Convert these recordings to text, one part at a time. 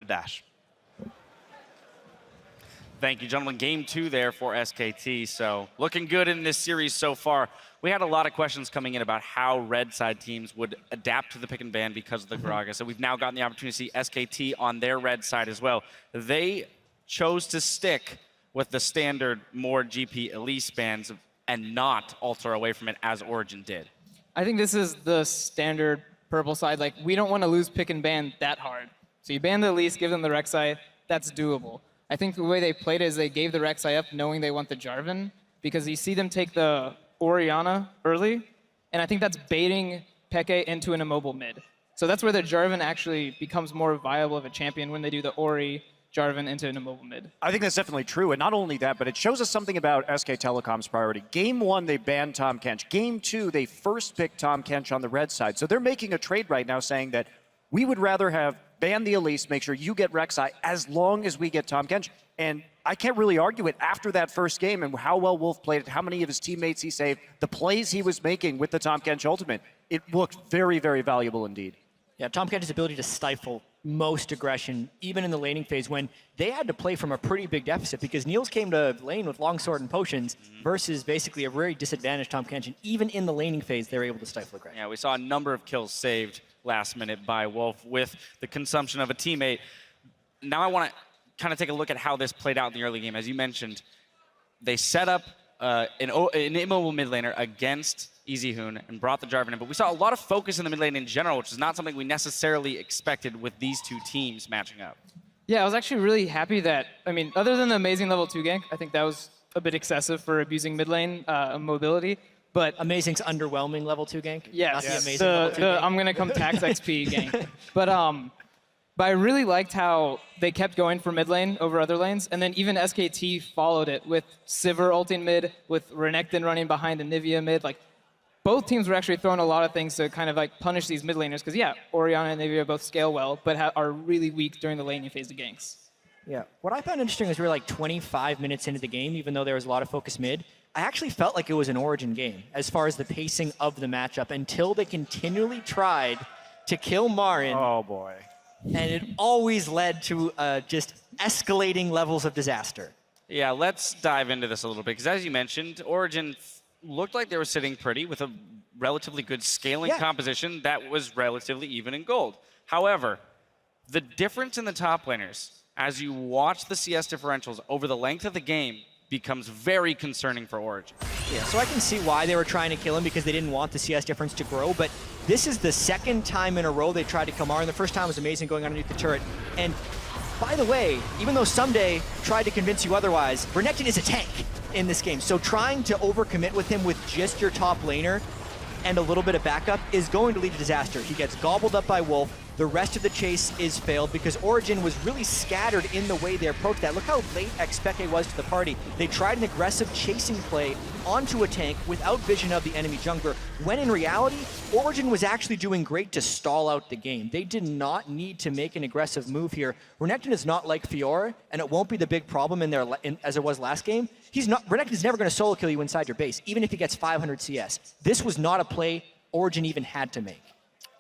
dash. Thank you, gentlemen. Game 2 there for SKT. So looking good in this series so far. We had a lot of questions coming in about how red side teams would adapt to the pick and ban because of the Gragas. So we've now gotten the opportunity to see SKT on their red side as well. They chose to stick with the standard more GP Elise bans and not alter away from it as Origen did. I think this is the standard purple side. Like, we don't want to lose pick and ban that hard. So you ban the Elise, give them the Rek'Sai, that's doable. I think the way they played it is they gave the Rek'Sai up knowing they want the Jarvan, because you see them take the Orianna early, and I think that's baiting Peke into an immobile mid. So that's where the Jarvan actually becomes more viable of a champion, when they do the Ori Jarvan into an immobile mid. I think that's definitely true, and not only that, but it shows us something about SK Telecom's priority. Game 1, they banned Tahm Kench. Game 2, they first picked Tahm Kench on the red side. So they're making a trade right now saying that we would rather have ban the Elise, make sure you get Rek'Sai, as long as we get Tahm Kench. And I can't really argue it after that first game and how well Wolf played it, how many of his teammates he saved, the plays he was making with the Tahm Kench ultimate. It looked very, very valuable indeed. Yeah, Tahm Kench's ability to stifle most aggression, even in the laning phase when they had to play from a pretty big deficit, because Niels came to lane with longsword and potions versus basically a very disadvantaged Tahm Kench, and even in the laning phase, they were able to stifle aggression. Yeah, we saw a number of kills saved last minute by Wolf with the consumption of a teammate. Now I want to kind of take a look at how this played out in the early game. As you mentioned, they set up an immobile mid laner against EasyHoon and brought the Jarvan in, but we saw a lot of focus in the mid lane in general, which is not something we necessarily expected with these two teams matching up. Yeah, I was actually really happy that, I mean, other than the amazing level 2 gank, I think that was a bit excessive for abusing mid lane mobility. But Amazing's underwhelming level 2 gank? Yes, not the amazing level 2 gank. I'm going to come tax XP gank. But I really liked how they kept going for mid lane over other lanes, and then even SKT followed it with Sivir ulting mid, with Renekton running behind and Nivea mid. Like, both teams were actually throwing a lot of things to kind of like punish these mid laners, because yeah, Orianna and Nivea both scale well, but are really weak during the laning phase of ganks. Yeah, what I found interesting is we were like 25 minutes into the game, even though there was a lot of focus mid. I actually felt like it was an Origen game as far as the pacing of the matchup, until they continually tried to kill Marin. Oh boy. And it always led to just escalating levels of disaster. Yeah, let's dive into this a little bit, because as you mentioned, Origen looked like they were sitting pretty with a relatively good scaling composition that was relatively even in gold. However, the difference in the top laners, as you watch the CS differentials over the length of the game, becomes very concerning for Origen. Yeah, so I can see why they were trying to kill him, because they didn't want the CS difference to grow, but this is the second time in a row they tried to kill Marin. The first time was amazing, going underneath the turret. And by the way, even though Someday tried to convince you otherwise, Renekton is a tank in this game. So trying to overcommit with him with just your top laner and a little bit of backup is going to lead to disaster. He gets gobbled up by Wolf. The rest of the chase is failed because Origen was really scattered in the way they approached that. Look how late Xpeke was to the party. They tried an aggressive chasing play onto a tank without vision of the enemy jungler, when in reality, Origen was actually doing great to stall out the game. They did not need to make an aggressive move here. Renekton is not like Fiora, and it won't be the big problem in their as it was last game. Renekton is never going to solo kill you inside your base, even if he gets 500 CS. This was not a play Origen even had to make.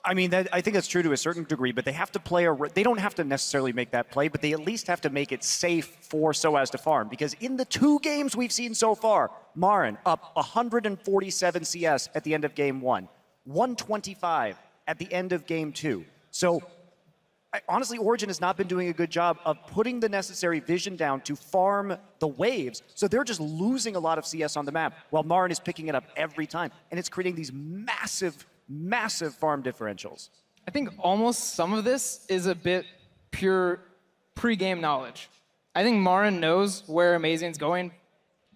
I mean, I think that's true to a certain degree, but they have to play they don't have to necessarily make that play, but they at least have to make it safe for so as to farm. Because in the 2 games we've seen so far, Marin up 147 CS at the end of game 1, 125 at the end of game 2. So honestly, Origen has not been doing a good job of putting the necessary vision down to farm the waves. So they're just losing a lot of CS on the map, while Marin is picking it up every time. And it's creating these massive farm differentials. I think almost some of this is a bit pure pre-game knowledge. I think Marin knows where Amazing's going,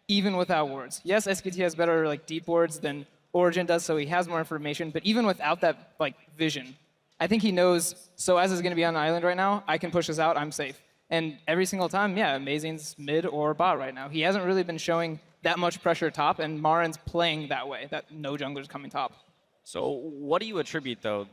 even without wards. Yes, SKT has better like deep wards than Origen does, so he has more information, but even without that like vision, I think he knows, so as is going to be on the island right now, I can push this out, I'm safe. And every single time, yeah, Amazing's mid or bot right now. He hasn't really been showing that much pressure top, and Marin's playing that way, that no jungler's coming top. So what do you attribute, though,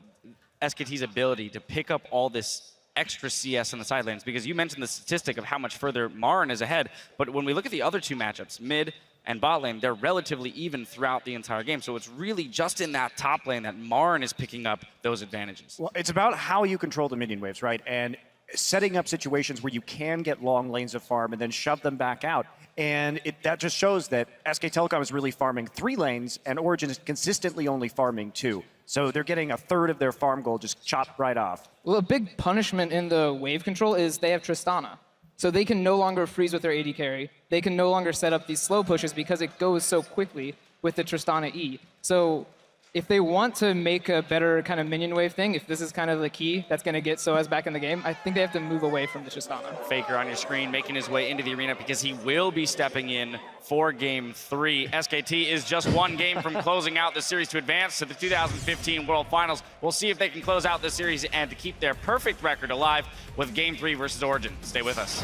SKT's ability to pick up all this extra CS on the side lanes? Because you mentioned the statistic of how much further Marin is ahead, but when we look at the other 2 matchups, mid and bot lane, they're relatively even throughout the entire game. So it's really just in that top lane that Marin is picking up those advantages. Well, it's about how you control the minion waves, right? And setting up situations where you can get long lanes of farm and then shove them back out. And that just shows that SK Telecom is really farming 3 lanes, and Origen is consistently only farming 2. So they're getting a third of their farm goal just chopped right off. Well, a big punishment in the wave control is they have Tristana. So they can no longer freeze with their AD carry. They can no longer set up these slow pushes because it goes so quickly with the Tristana E. So if they want to make a better kind of minion wave thing, if this is kind of the key that's going to get SOAS back in the game, I think they have to move away from the Tristana. Faker on your screen making his way into the arena because he will be stepping in for Game 3. SKT is just 1 game from closing out the series to advance to the 2015 World Finals. We'll see if they can close out the series and to keep their perfect record alive with Game 3 versus Origen. Stay with us.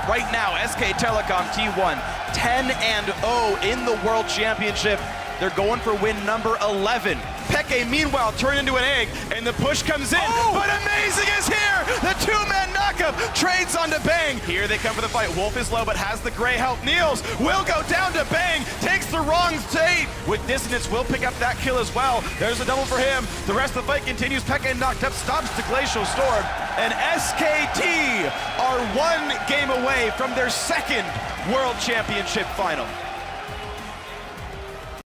Right now, SK Telecom T1, 10-0 in the World Championship. They're going for win number 11. Peke, meanwhile, turned into an egg, and the push comes in. Oh! But Amazing is here! The 2-man knockup trades onto Bang. Here they come for the fight. Wolf is low, but has the gray help. Niels will go down to Bang, takes the wrong state. With Dissonance, will pick up that kill as well. There's a double for him. The rest of the fight continues. Peke knocked up, stops the Glacial Storm, and SKT are 1 game away from their 2nd World Championship final.